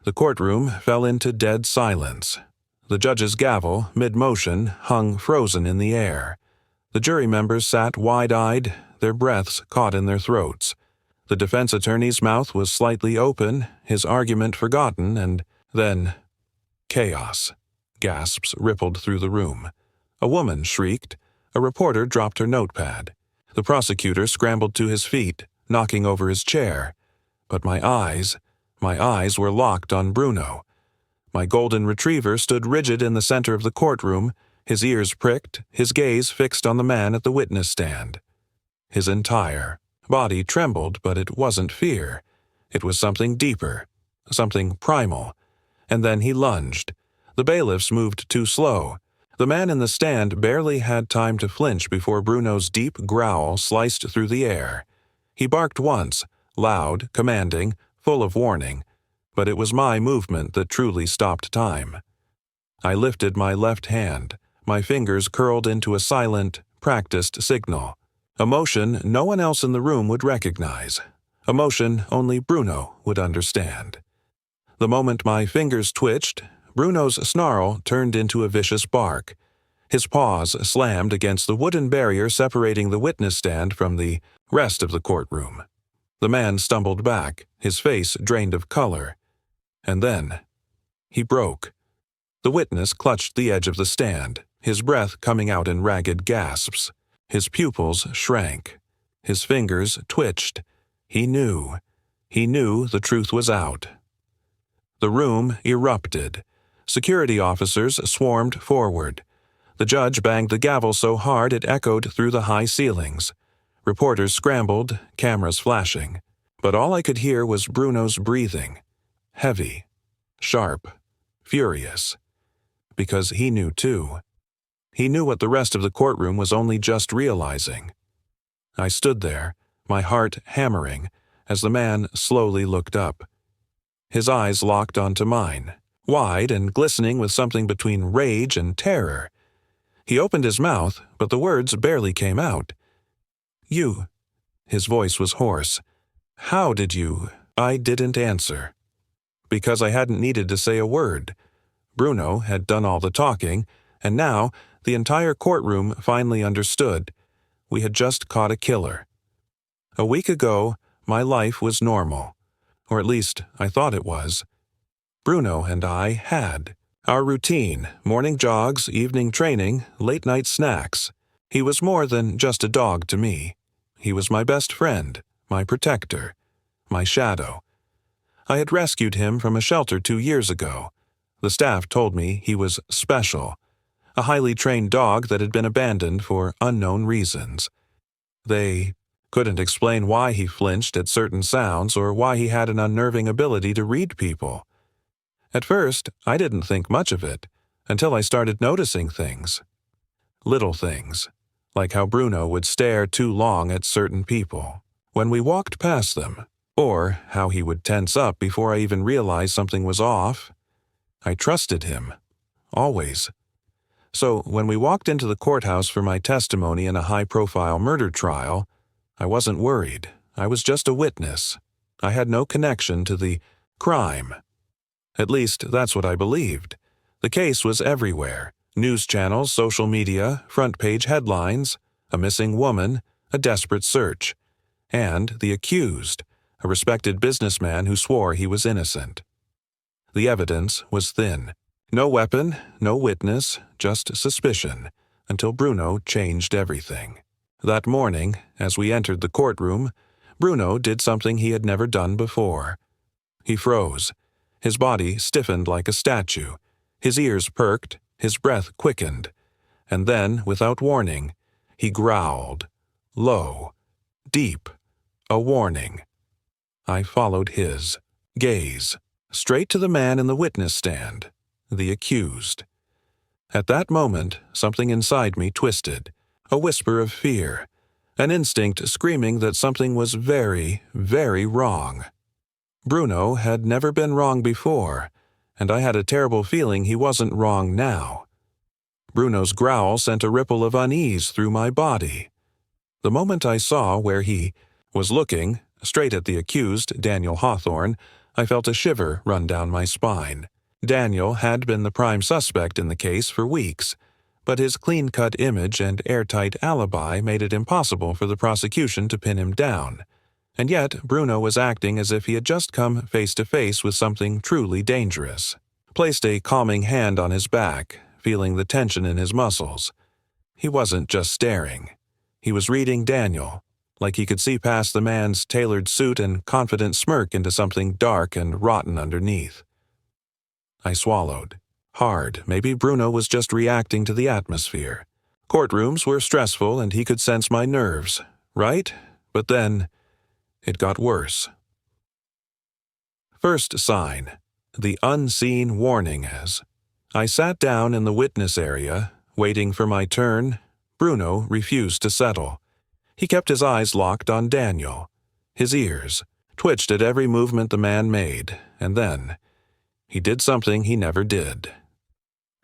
The courtroom fell into dead silence. The judge's gavel, mid-motion, hung frozen in the air. The jury members sat wide-eyed, their breaths caught in their throats. The defense attorney's mouth was slightly open, his argument forgotten, and then chaos. Gasps rippled through the room. A woman shrieked. A reporter dropped her notepad. The prosecutor scrambled to his feet, knocking over his chair. But my eyes were locked on Bruno. My golden retriever stood rigid in the center of the courtroom, his ears pricked, his gaze fixed on the man at the witness stand. His entire body trembled, but it wasn't fear. It was something deeper, something primal. And then he lunged. The bailiffs moved too slow. The man in the stand barely had time to flinch before Bruno's deep growl sliced through the air. He barked once, loud, commanding, full of warning, but it was my movement that truly stopped time. I lifted my left hand, my fingers curled into a silent, practiced signal. A motion no one else in the room would recognize. A motion only Bruno would understand. The moment my fingers twitched, Bruno's snarl turned into a vicious bark. His paws slammed against the wooden barrier separating the witness stand from the rest of the courtroom. The man stumbled back, his face drained of color. And then he broke. The witness clutched the edge of the stand, his breath coming out in ragged gasps. His pupils shrank. His fingers twitched. He knew the truth was out. The room erupted. Security officers swarmed forward. The judge banged the gavel so hard it echoed through the high ceilings. Reporters scrambled, cameras flashing. But all I could hear was Bruno's breathing. Heavy, sharp, furious. Because he knew too. He knew what the rest of the courtroom was only just realizing. I stood there, my heart hammering, as the man slowly looked up. His eyes locked onto mine, wide and glistening with something between rage and terror. He opened his mouth, but the words barely came out. "You." His voice was hoarse. "How did you?" I didn't answer. Because I hadn't needed to say a word. Bruno had done all the talking, and now the entire courtroom finally understood. We had just caught a killer. A week ago, my life was normal. Or at least, I thought it was. Bruno and I had. Our routine, morning jogs, evening training, late-night snacks. He was more than just a dog to me. He was my best friend, my protector, my shadow. I had rescued him from a shelter 2 years ago. The staff told me he was special. A highly trained dog that had been abandoned for unknown reasons. They couldn't explain why he flinched at certain sounds or why he had an unnerving ability to read people. At first, I didn't think much of it, until I started noticing things. Little things, like how Bruno would stare too long at certain people when we walked past them, or how he would tense up before I even realized something was off. I trusted him, always. So when we walked into the courthouse for my testimony in a high-profile murder trial, I wasn't worried. I was just a witness. I had no connection to the crime. At least, that's what I believed. The case was everywhere. News channels, social media, front-page headlines, a missing woman, a desperate search. And the accused, a respected businessman who swore he was innocent. The evidence was thin. No weapon, no witness, just suspicion, until Bruno changed everything. That morning, as we entered the courtroom, Bruno did something he had never done before. He froze. His body stiffened like a statue. His ears perked, his breath quickened. And then, without warning, he growled. Low. Deep. A warning. I followed his gaze, straight to the man in the witness stand. The accused. At that moment, something inside me twisted, a whisper of fear, an instinct screaming that something was very, very wrong. Bruno had never been wrong before, and I had a terrible feeling he wasn't wrong now. Bruno's growl sent a ripple of unease through my body. The moment I saw where he was looking, straight at the accused, Daniel Hawthorne, I felt a shiver run down my spine. Daniel had been the prime suspect in the case for weeks, but his clean-cut image and airtight alibi made it impossible for the prosecution to pin him down. And yet, Bruno was acting as if he had just come face-to-face with something truly dangerous. Placed a calming hand on his back, feeling the tension in his muscles. He wasn't just staring. He was reading Daniel, like he could see past the man's tailored suit and confident smirk into something dark and rotten underneath. I swallowed. Hard. Maybe Bruno was just reacting to the atmosphere. Courtrooms were stressful and he could sense my nerves, right? But then, it got worse. First sign. The unseen warning as I sat down in the witness area, waiting for my turn. Bruno refused to settle. He kept his eyes locked on Daniel. His ears twitched at every movement the man made, and then he did something he never did.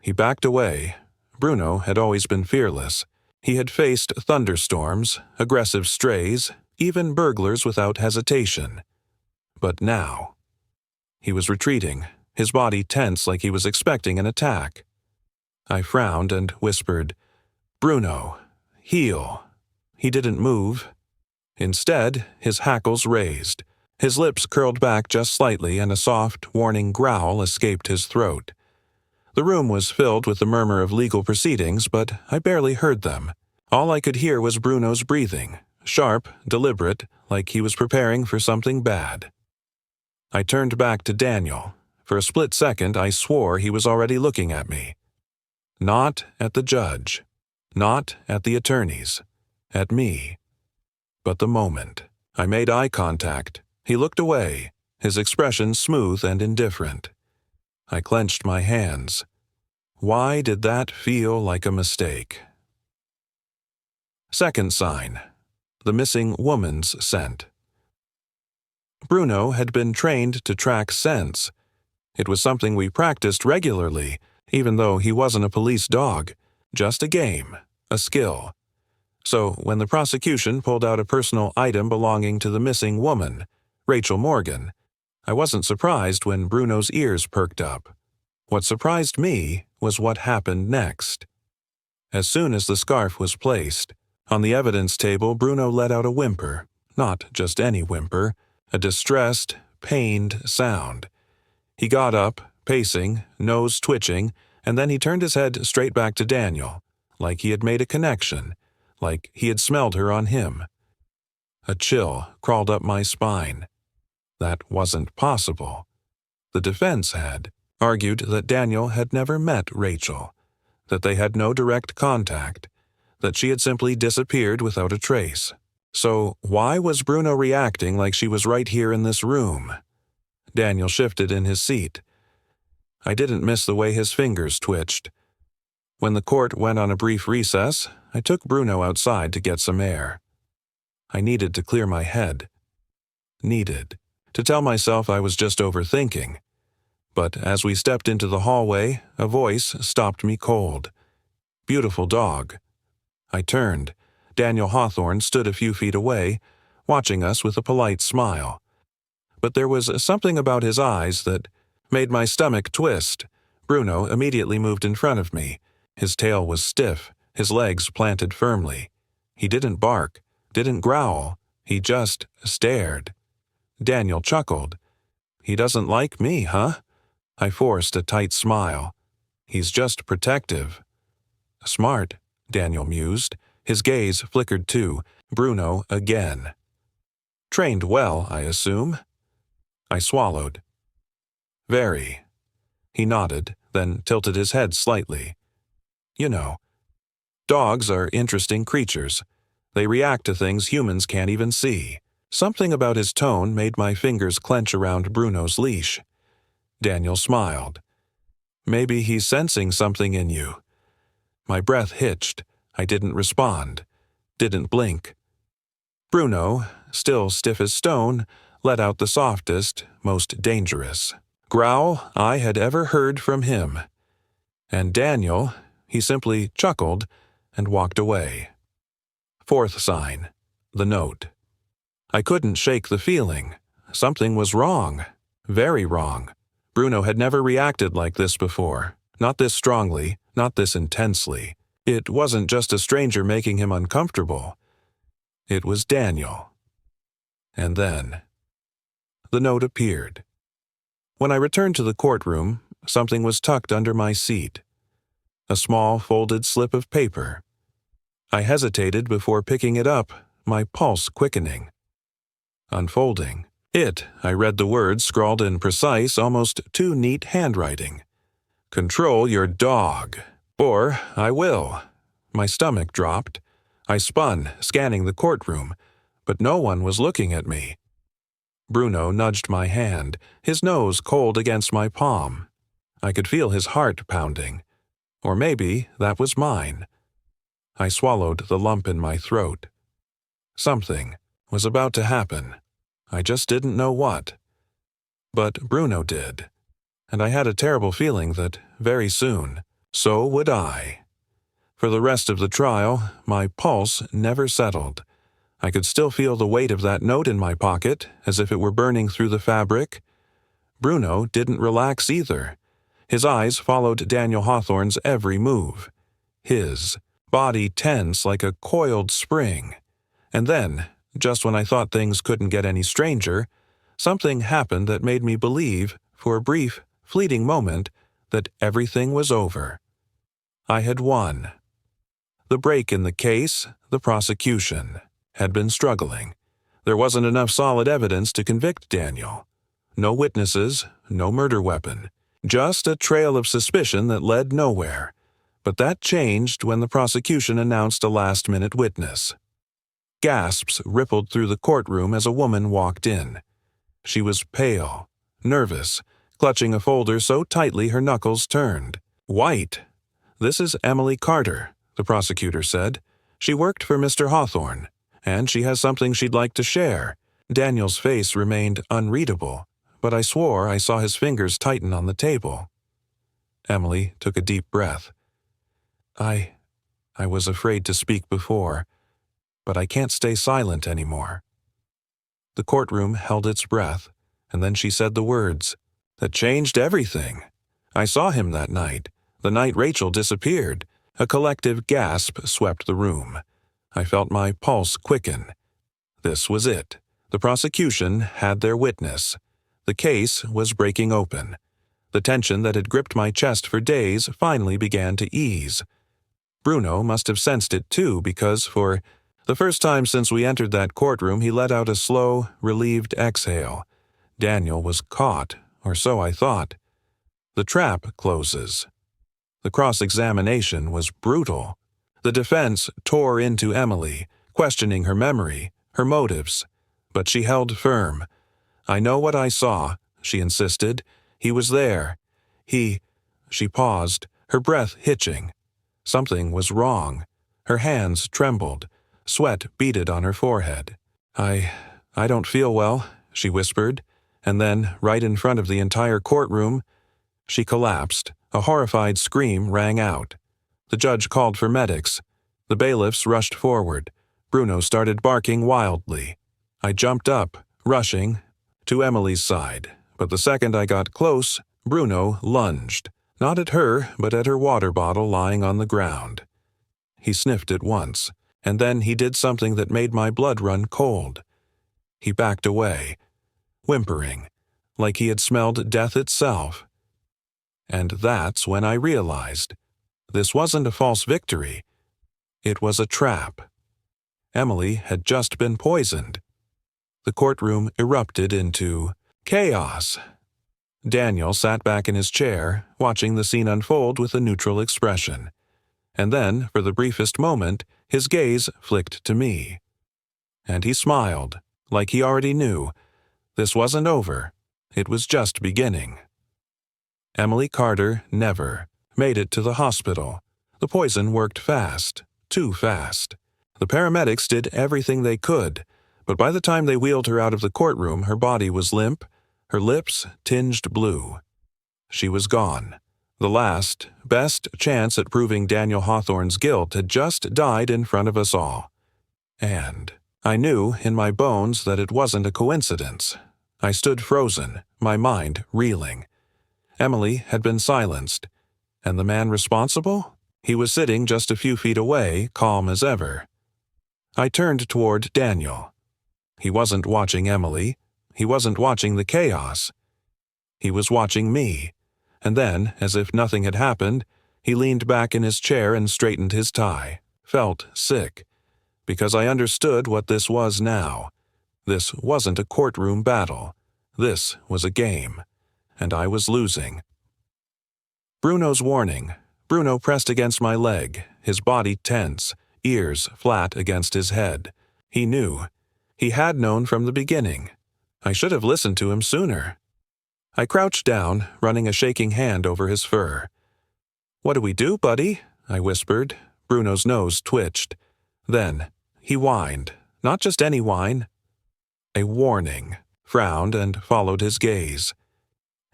He backed away. Bruno had always been fearless. He had faced thunderstorms, aggressive strays, even burglars without hesitation. But now, he was retreating, his body tense like he was expecting an attack. I frowned and whispered, "Bruno, heel." He didn't move. Instead, his hackles raised. His lips curled back just slightly and a soft, warning growl escaped his throat. The room was filled with the murmur of legal proceedings, but I barely heard them. All I could hear was Bruno's breathing, sharp, deliberate, like he was preparing for something bad. I turned back to Daniel. For a split second, I swore he was already looking at me. Not at the judge. Not at the attorneys. At me. But the moment I made eye contact, he looked away, his expression smooth and indifferent. I clenched my hands. Why did that feel like a mistake? Second sign. The missing woman's scent. Bruno had been trained to track scents. It was something we practiced regularly, even though he wasn't a police dog. Just a game, a skill. So when the prosecution pulled out a personal item belonging to the missing woman, Rachel Morgan, I wasn't surprised when Bruno's ears perked up. What surprised me was what happened next. As soon as the scarf was placed, on the evidence table Bruno let out a whimper, not just any whimper, a distressed, pained sound. He got up, pacing, nose twitching, and then he turned his head straight back to Daniel, like he had made a connection, like he had smelled her on him. A chill crawled up my spine. That wasn't possible. The defense had argued that Daniel had never met Rachel, that they had no direct contact, that she had simply disappeared without a trace. So why was Bruno reacting like she was right here in this room? Daniel shifted in his seat. I didn't miss the way his fingers twitched. When the court went on a brief recess, I took Bruno outside to get some air. I needed to clear my head. Needed to tell myself I was just overthinking. But as we stepped into the hallway, a voice stopped me cold. "Beautiful dog." I turned. Daniel Hawthorne stood a few feet away, watching us with a polite smile. But there was something about his eyes that made my stomach twist. Bruno immediately moved in front of me. His tail was stiff, his legs planted firmly. He didn't bark, didn't growl, he just stared. Daniel chuckled. "He doesn't like me, huh?" I forced a tight smile. "He's just protective." "Smart," Daniel mused. His gaze flickered to Bruno again. "Trained well, I assume?" I swallowed. "Very." He nodded, then tilted his head slightly. "You know, dogs are interesting creatures. They react to things humans can't even see." Something about his tone made my fingers clench around Bruno's leash. Daniel smiled. "Maybe he's sensing something in you." My breath hitched. I didn't respond. Didn't blink. Bruno, still stiff as stone, let out the softest, most dangerous growl I had ever heard from him. And Daniel, he simply chuckled and walked away. Fourth sign. The note. I couldn't shake the feeling. Something was wrong. Very wrong. Bruno had never reacted like this before. Not this strongly, not this intensely. It wasn't just a stranger making him uncomfortable. It was Daniel. And then the note appeared. When I returned to the courtroom, something was tucked under my seat. A small folded slip of paper. I hesitated before picking it up, my pulse quickening. Unfolding I read the words scrawled in precise, almost too neat handwriting. "Control your dog, or I will." My stomach dropped. I spun, scanning the courtroom, but no one was looking at me. Bruno nudged my hand, his nose cold against my palm. I could feel his heart pounding. Or maybe that was mine. I swallowed the lump in my throat. Something was about to happen. I just didn't know what. But Bruno did. And I had a terrible feeling that very soon, so would I. For the rest of the trial, my pulse never settled. I could still feel the weight of that note in my pocket, as if it were burning through the fabric. Bruno didn't relax either. His eyes followed Daniel Hawthorne's every move. His body tense like a coiled spring. And then, just when I thought things couldn't get any stranger, something happened that made me believe, for a brief, fleeting moment, that everything was over. I had won. The break in the case, the prosecution, had been struggling. There wasn't enough solid evidence to convict Daniel. No witnesses, no murder weapon. Just a trail of suspicion that led nowhere. But that changed when the prosecution announced a last-minute witness. Gasps rippled through the courtroom as a woman walked in. She was pale, nervous, clutching a folder so tightly her knuckles turned. "White. This is Emily Carter," the prosecutor said. "She worked for Mr. Hawthorne, and she has something she'd like to share." Daniel's face remained unreadable, but I swore I saw his fingers tighten on the table. Emily took a deep breath. I was afraid to speak before, but I can't stay silent anymore." The courtroom held its breath, and then she said the words that changed everything. "I saw him that night, the night Rachel disappeared." A collective gasp swept the room. I felt my pulse quicken. This was it. The prosecution had their witness. The case was breaking open. The tension that had gripped my chest for days finally began to ease. Bruno must have sensed it too, because for the first time since we entered that courtroom, he let out a slow, relieved exhale. Daniel was caught, or so I thought. The trap closes. The cross-examination was brutal. The defense tore into Emily, questioning her memory, her motives. But she held firm. "I know what I saw," she insisted. "He was there. She paused, her breath hitching. Something was wrong. Her hands trembled. Sweat beaded on her forehead. I don't feel well," she whispered. And then, right in front of the entire courtroom, she collapsed. A horrified scream rang out. The judge called for medics. The bailiffs rushed forward. Bruno started barking wildly. I jumped up, rushing to Emily's side, but the second I got close, Bruno lunged, not at her, but at her water bottle lying on the ground. He sniffed it once, and then he did something that made my blood run cold. He backed away, whimpering, like he had smelled death itself. And that's when I realized this wasn't a false victory. It was a trap. Emily had just been poisoned. The courtroom erupted into chaos. Daniel sat back in his chair, watching the scene unfold with a neutral expression. And then, for the briefest moment, his gaze flicked to me. And he smiled, like he already knew. This wasn't over. It was just beginning. Emily Carter never made it to the hospital. The poison worked fast, too fast. The paramedics did everything they could, but by the time they wheeled her out of the courtroom, her body was limp, her lips tinged blue. She was gone. The last, best chance at proving Daniel Hawthorne's guilt had just died in front of us all. And I knew in my bones that it wasn't a coincidence. I stood frozen, my mind reeling. Emily had been silenced. And the man responsible? He was sitting just a few feet away, calm as ever. I turned toward Daniel. He wasn't watching Emily. He wasn't watching the chaos. He was watching me. And then, as if nothing had happened, he leaned back in his chair and straightened his tie. Felt sick. Because I understood what this was now. This wasn't a courtroom battle. This was a game. And I was losing. Bruno's warning. Bruno pressed against my leg, his body tense, ears flat against his head. He knew. He had known from the beginning. I should have listened to him sooner. I crouched down, running a shaking hand over his fur. "What do we do, buddy?" I whispered. Bruno's nose twitched. Then, he whined. Not just any whine. A warning. Frowned and followed his gaze.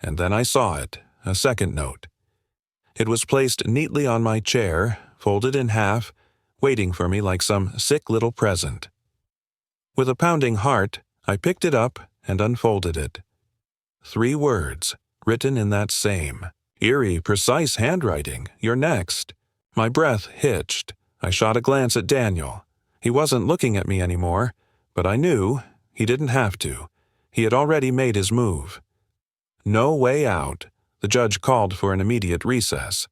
And then I saw it, a second note. It was placed neatly on my chair, folded in half, waiting for me like some sick little present. With a pounding heart, I picked it up and unfolded it. 3 words, written in that same, eerie, precise handwriting. "You're next." My breath hitched. I shot a glance at Daniel. He wasn't looking at me anymore, but I knew he didn't have to. He had already made his move. No way out. The judge called for an immediate recess.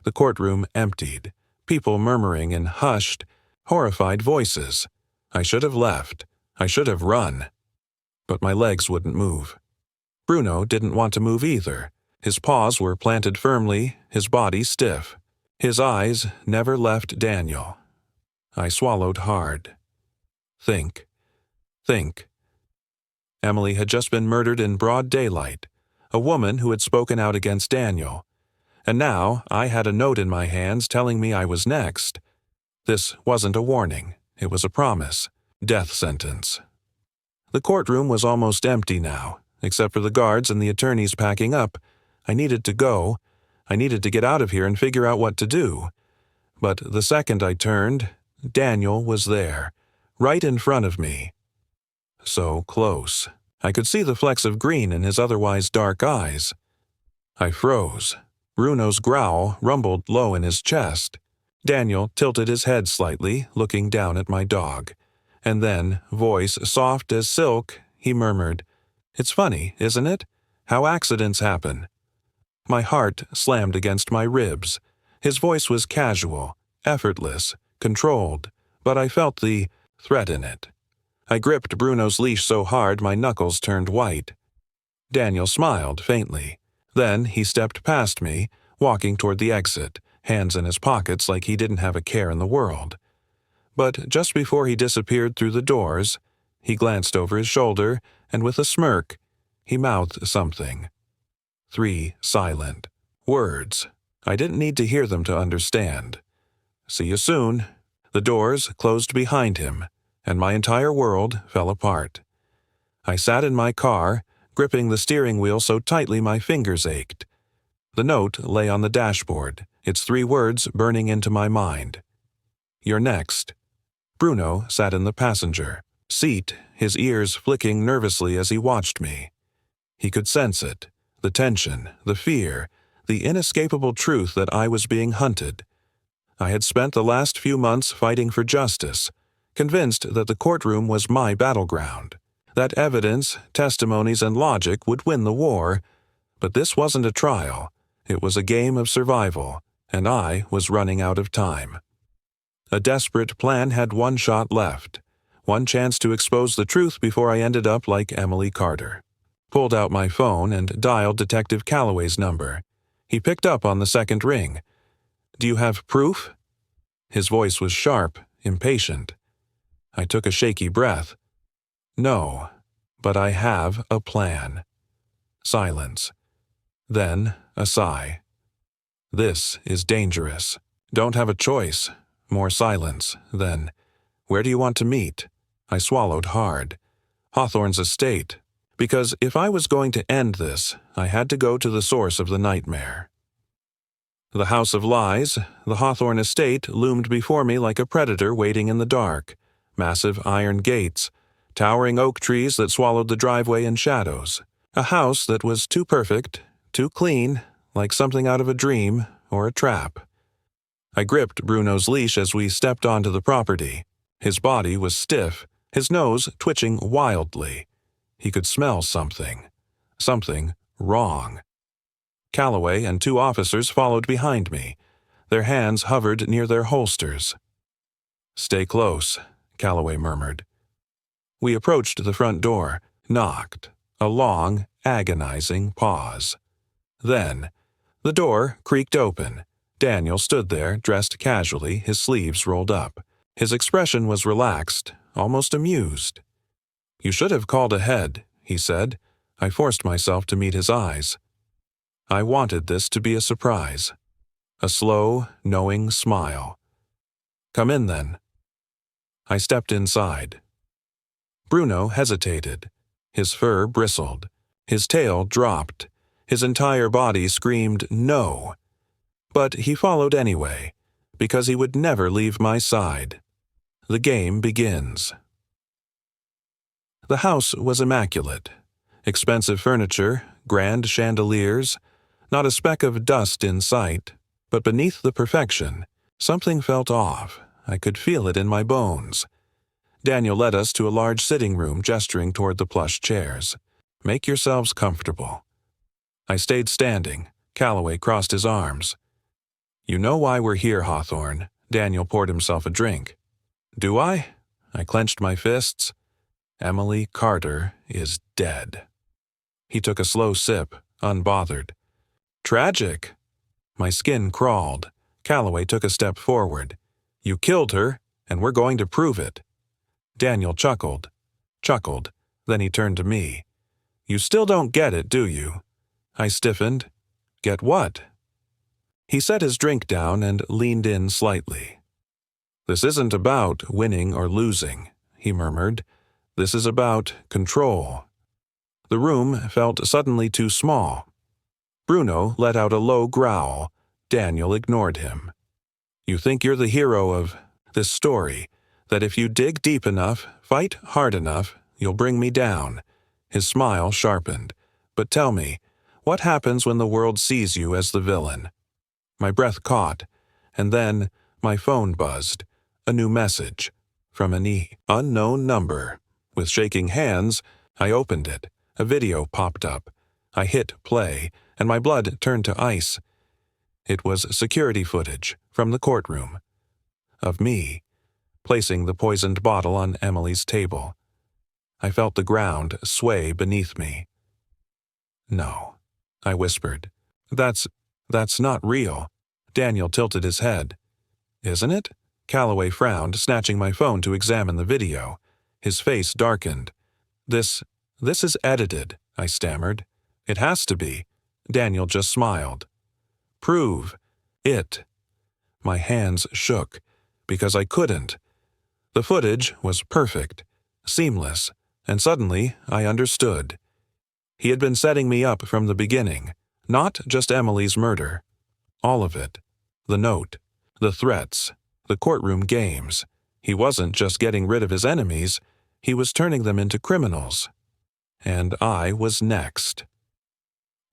The courtroom emptied, people murmuring in hushed, horrified voices. I should have left. I should have run. But my legs wouldn't move. Bruno didn't want to move either. His paws were planted firmly, his body stiff. His eyes never left Daniel. I swallowed hard. Think. Emily had just been murdered in broad daylight, a woman who had spoken out against Daniel. And now I had a note in my hands telling me I was next. This wasn't a warning. It was a promise. Death sentence. The courtroom was almost empty now, except for the guards and the attorneys packing up. I needed to go. I needed to get out of here and figure out what to do. But the second I turned, Daniel was there, right in front of me. So close. I could see the flecks of green in his otherwise dark eyes. I froze. Bruno's growl rumbled low in his chest. Daniel tilted his head slightly, looking down at my dog. And then, voice soft as silk, he murmured, "It's funny, isn't it? How accidents happen." My heart slammed against my ribs. His voice was casual, effortless, controlled, but I felt the threat in it. I gripped Bruno's leash so hard my knuckles turned white. Daniel smiled faintly. Then he stepped past me, walking toward the exit, hands in his pockets like he didn't have a care in the world. But just before he disappeared through the doors, he glanced over his shoulder, and with a smirk, he mouthed something. 3 silent words. I didn't need to hear them to understand. "See you soon." The doors closed behind him, and my entire world fell apart. I sat in my car, gripping the steering wheel so tightly my fingers ached. The note lay on the dashboard, its 3 words burning into my mind. "You're next." Bruno sat in the passenger seat, his ears flicking nervously as he watched me. He could sense it, the tension, the fear, the inescapable truth that I was being hunted. I had spent the last few months fighting for justice, convinced that the courtroom was my battleground, that evidence, testimonies, and logic would win the war. But this wasn't a trial. It was a game of survival, and I was running out of time. A desperate plan had one shot left, one chance to expose the truth before I ended up like Emily Carter. Pulled out my phone and dialed Detective Calloway's number. He picked up on the second ring. "Do you have proof?" His voice was sharp, impatient. I took a shaky breath. "No, but I have a plan." Silence. Then a sigh. "This is dangerous. Don't have a choice." More silence. Then, "Where do you want to meet?" I swallowed hard. Hawthorne's estate. Because if I was going to end this, I had to go to the source of the nightmare. The House of Lies, the Hawthorne estate, loomed before me like a predator waiting in the dark. Massive iron gates, towering oak trees that swallowed the driveway in shadows, a house that was too perfect, too clean, like something out of a dream or a trap. I gripped Bruno's leash as we stepped onto the property. His body was stiff, his nose twitching wildly. He could smell something. Something wrong. Calloway and 2 officers followed behind me. Their hands hovered near their holsters. "Stay close," Calloway murmured. We approached the front door, knocked. A long, agonizing pause. Then, the door creaked open. Daniel stood there, dressed casually, his sleeves rolled up. His expression was relaxed, almost amused. "You should have called ahead," he said. I forced myself to meet his eyes. I wanted this to be a surprise. A slow, knowing smile. "Come in, then." I stepped inside. Bruno hesitated. His fur bristled. His tail dropped. His entire body screamed no. But he followed anyway, because he would never leave my side. The game begins. The house was immaculate. Expensive furniture, grand chandeliers, not a speck of dust in sight, but beneath the perfection, something felt off. I could feel it in my bones. Daniel led us to a large sitting room, gesturing toward the plush chairs. "Make yourselves comfortable." I stayed standing. Calloway crossed his arms. "You know why we're here, Hawthorne." Daniel poured himself a drink. "Do I?" I clenched my fists. "Emily Carter is dead." He took a slow sip, unbothered. "Tragic." My skin crawled. Calloway took a step forward. "You killed her, and we're going to prove it." Daniel chuckled. Then he turned to me. "You still don't get it, do you?" I stiffened. "Get what?" He set his drink down and leaned in slightly. "This isn't about winning or losing," he murmured. "This is about control." The room felt suddenly too small. Bruno let out a low growl. Daniel ignored him. "You think you're the hero of this story, that if you dig deep enough, fight hard enough, you'll bring me down." His smile sharpened. "But tell me, what happens when the world sees you as the villain?" My breath caught, and then my phone buzzed. A new message from an unknown number. With shaking hands, I opened it. A video popped up. I hit play, and my blood turned to ice. It was security footage from the courtroom. Of me, placing the poisoned bottle on Emily's table. I felt the ground sway beneath me. "No," I whispered. That's not real." Daniel tilted his head. "Isn't it?" Calloway frowned, snatching my phone to examine the video. His face darkened. This is edited," I stammered. "It has to be." Daniel just smiled. "Prove it." My hands shook, because I couldn't. The footage was perfect, seamless, and suddenly I understood. He had been setting me up from the beginning, not just Emily's murder. All of it. The note, the threats, the courtroom games. He wasn't just getting rid of his enemies, he was turning them into criminals. And I was next.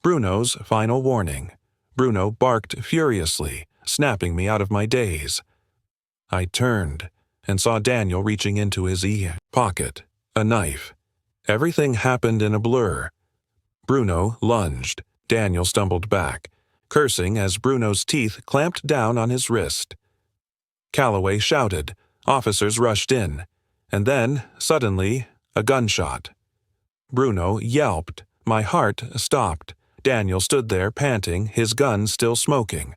Bruno's final warning. Bruno barked furiously, snapping me out of my daze. I turned and saw Daniel reaching into his pocket, a knife. Everything happened in a blur. Bruno lunged. Daniel stumbled back, cursing as Bruno's teeth clamped down on his wrist. Calloway shouted. Officers rushed in. And then, suddenly, a gunshot. Bruno yelped. My heart stopped. Daniel stood there panting, his gun still smoking.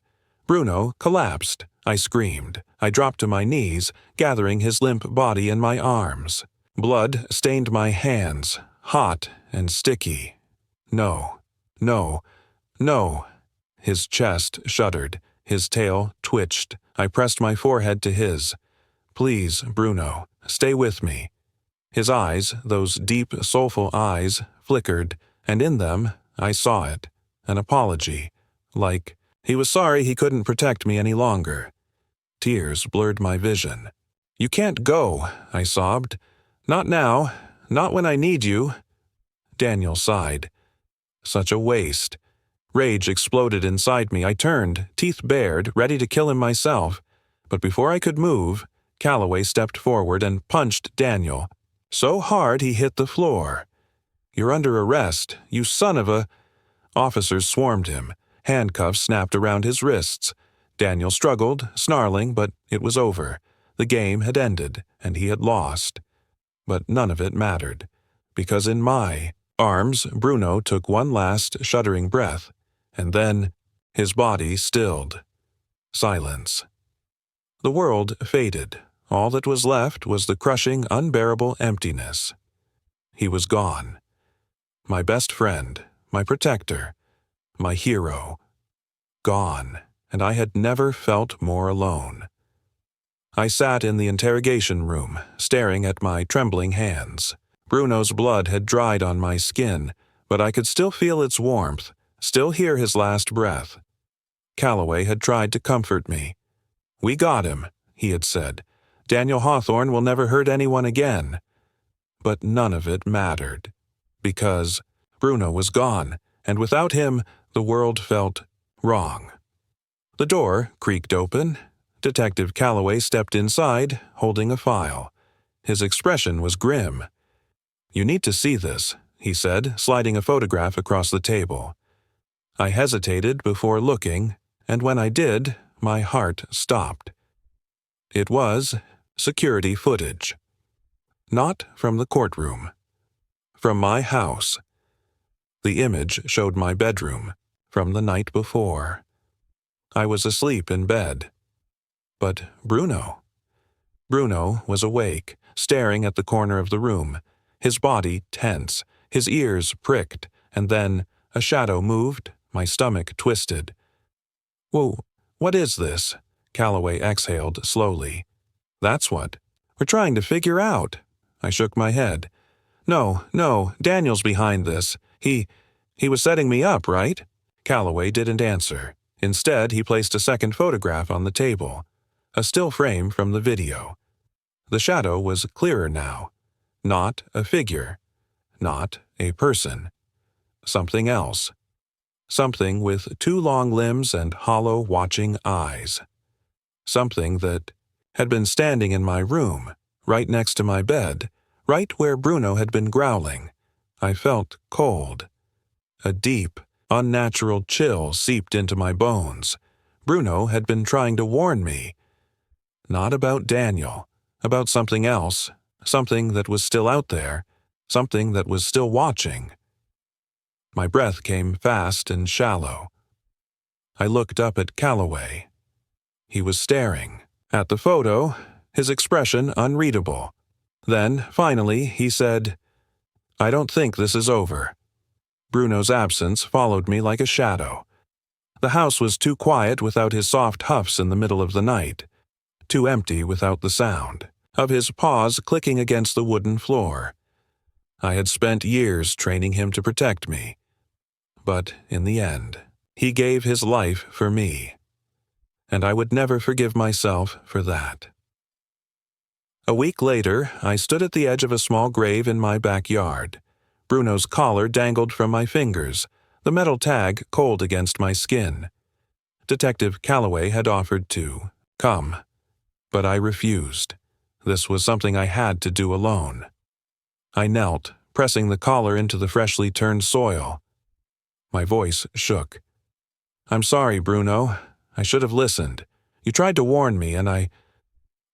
Bruno collapsed. I screamed. I dropped to my knees, gathering his limp body in my arms. Blood stained my hands, hot and sticky. No, no, no. His chest shuddered. His tail twitched. I pressed my forehead to his. "Please, Bruno, stay with me." His eyes, those deep, soulful eyes, flickered, and in them I saw it. An apology. Like he was sorry he couldn't protect me any longer. Tears blurred my vision. "You can't go," I sobbed. "Not now. Not when I need you." Daniel sighed. Such a waste. Rage exploded inside me. I turned, teeth bared, ready to kill him myself. But before I could move, Calloway stepped forward and punched Daniel. So hard he hit the floor. "You're under arrest, you son of a—" Officers swarmed him. Handcuffs snapped around his wrists. Daniel struggled, snarling, but it was over. The game had ended, and he had lost. But none of it mattered, because in my arms Bruno took one last shuddering breath, and then his body stilled. Silence. The world faded. All that was left was the crushing, unbearable emptiness. He was gone. My best friend, my protector, my hero. Gone, and I had never felt more alone. I sat in the interrogation room, staring at my trembling hands. Bruno's blood had dried on my skin, but I could still feel its warmth, still hear his last breath. Calloway had tried to comfort me. "We got him," he had said. "Daniel Hawthorne will never hurt anyone again." But none of it mattered, because Bruno was gone, and without him, the world felt wrong. The door creaked open. Detective Calloway stepped inside, holding a file. His expression was grim. "You need to see this," he said, sliding a photograph across the table. I hesitated before looking, and when I did, my heart stopped. It was security footage. Not from the courtroom. From my house. The image showed my bedroom, from the night before. I was asleep in bed. But Bruno was awake, staring at the corner of the room, his body tense, his ears pricked, and then a shadow moved, my stomach twisted. "Whoa, what is this?" Calloway exhaled slowly. "That's what we're trying to figure out." I shook my head. No, Daniel's behind this. He was setting me up, right?" Calloway didn't answer. Instead, he placed a second photograph on the table. A still frame from the video. The shadow was clearer now. Not a figure. Not a person. Something else. Something with two long limbs and hollow, watching eyes. Something that had been standing in my room, right next to my bed, right where Bruno had been growling. I felt cold. A deep, unnatural chill seeped into my bones. Bruno had been trying to warn me. Not about Daniel, about something else, something that was still out there, something that was still watching. My breath came fast and shallow. I looked up at Calloway. He was staring at the photo, his expression unreadable. Then, finally, he said, "I don't think this is over." Bruno's absence followed me like a shadow. The house was too quiet without his soft huffs in the middle of the night, too empty without the sound of his paws clicking against the wooden floor. I had spent years training him to protect me. But in the end, he gave his life for me. And I would never forgive myself for that. A week later, I stood at the edge of a small grave in my backyard. Bruno's collar dangled from my fingers, the metal tag cold against my skin. Detective Calloway had offered to come, but I refused. This was something I had to do alone. I knelt, pressing the collar into the freshly turned soil. My voice shook. "I'm sorry, Bruno. I should have listened. You tried to warn me, and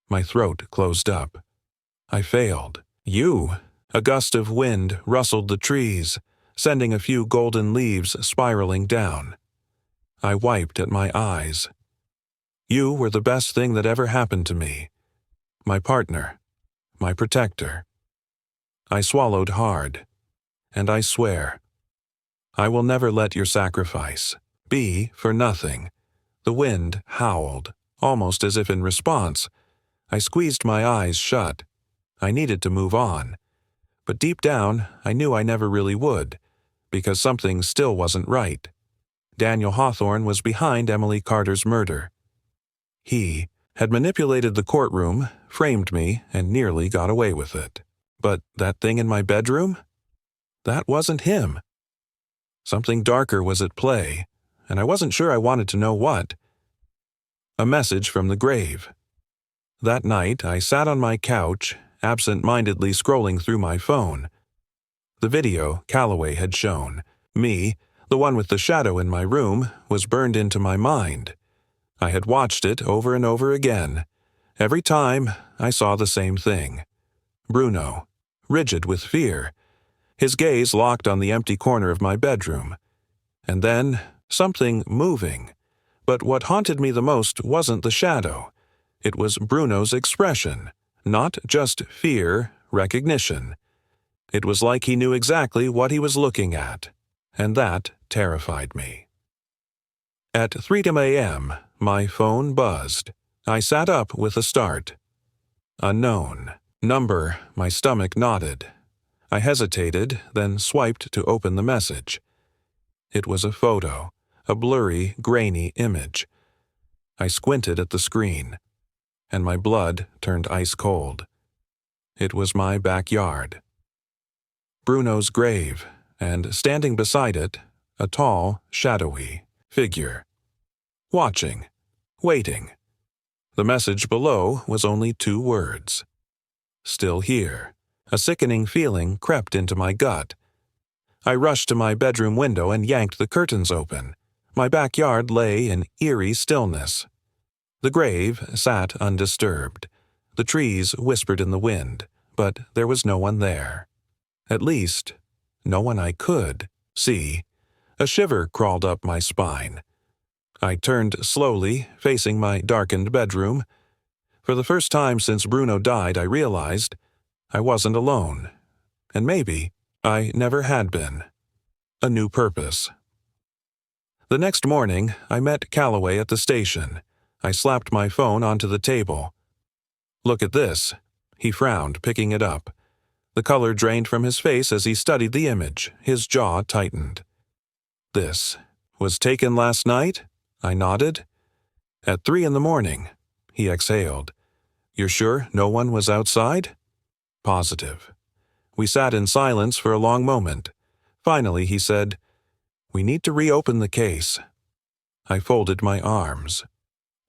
My throat closed up. I failed. You! A gust of wind rustled the trees, sending a few golden leaves spiraling down. I wiped at my eyes. You were the best thing that ever happened to me. My partner. My protector. I swallowed hard. And I swear, I will never let your sacrifice be for nothing. The wind howled, almost as if in response. I squeezed my eyes shut. I needed to move on. But deep down, I knew I never really would, because something still wasn't right. Daniel Hawthorne was behind Emily Carter's murder. He had manipulated the courtroom, framed me, and nearly got away with it. But that thing in my bedroom? That wasn't him. Something darker was at play, and I wasn't sure I wanted to know what. A message from the grave. That night, I sat on my couch, absent-mindedly scrolling through my phone. The video Calloway had shown, me, the one with the shadow in my room, was burned into my mind. I had watched it over and over again. Every time, I saw the same thing. Bruno, rigid with fear, his gaze locked on the empty corner of my bedroom. And then, something moving. But what haunted me the most wasn't the shadow. It was Bruno's expression, not just fear, recognition. It was like he knew exactly what he was looking at, and that terrified me. At 3 a.m., my phone buzzed. I sat up with a start. Unknown. Number, my stomach knotted. I hesitated, then swiped to open the message. It was a photo, a blurry, grainy image. I squinted at the screen, and my blood turned ice cold. It was my backyard. Bruno's grave, and standing beside it, a tall, shadowy figure. Watching, waiting. The message below was only 2 words. Still here. A sickening feeling crept into my gut. I rushed to my bedroom window and yanked the curtains open. My backyard lay in eerie stillness. The grave sat undisturbed. The trees whispered in the wind, but there was no one there. At least, no one I could see. A shiver crawled up my spine. I turned slowly, facing my darkened bedroom. For the first time since Bruno died, I realized I wasn't alone. And maybe I never had been. A new purpose. The next morning, I met Calloway at the station. I slapped my phone onto the table. "Look at this." He frowned, picking it up. The color drained from his face as he studied the image. His jaw tightened. "This was taken last night?" I nodded. "At 3 a.m, he exhaled. "You're sure no one was outside?" "Positive." We sat in silence for a long moment. Finally, he said, "We need to reopen the case." I folded my arms.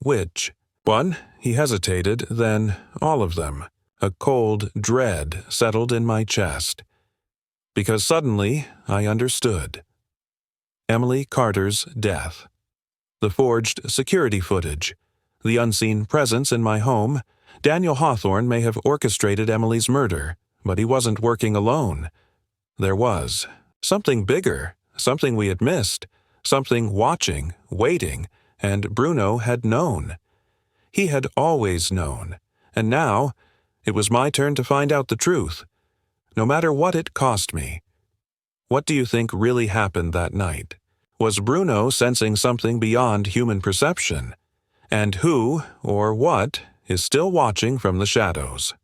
"Which one?" He hesitated, then all of them. A cold dread settled in my chest. Because suddenly, I understood. Emily Carter's death. The forged security footage. The unseen presence in my home. Daniel Hawthorne may have orchestrated Emily's murder, but he wasn't working alone. There was something bigger, something we had missed, something watching, waiting, and Bruno had known. He had always known, and now it was my turn to find out the truth, no matter what it cost me. What do you think really happened that night? Was Bruno sensing something beyond human perception? And who, or what, is still watching from the shadows?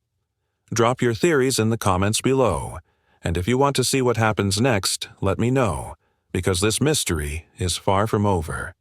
Drop your theories in the comments below, and if you want to see what happens next, let me know, because this mystery is far from over.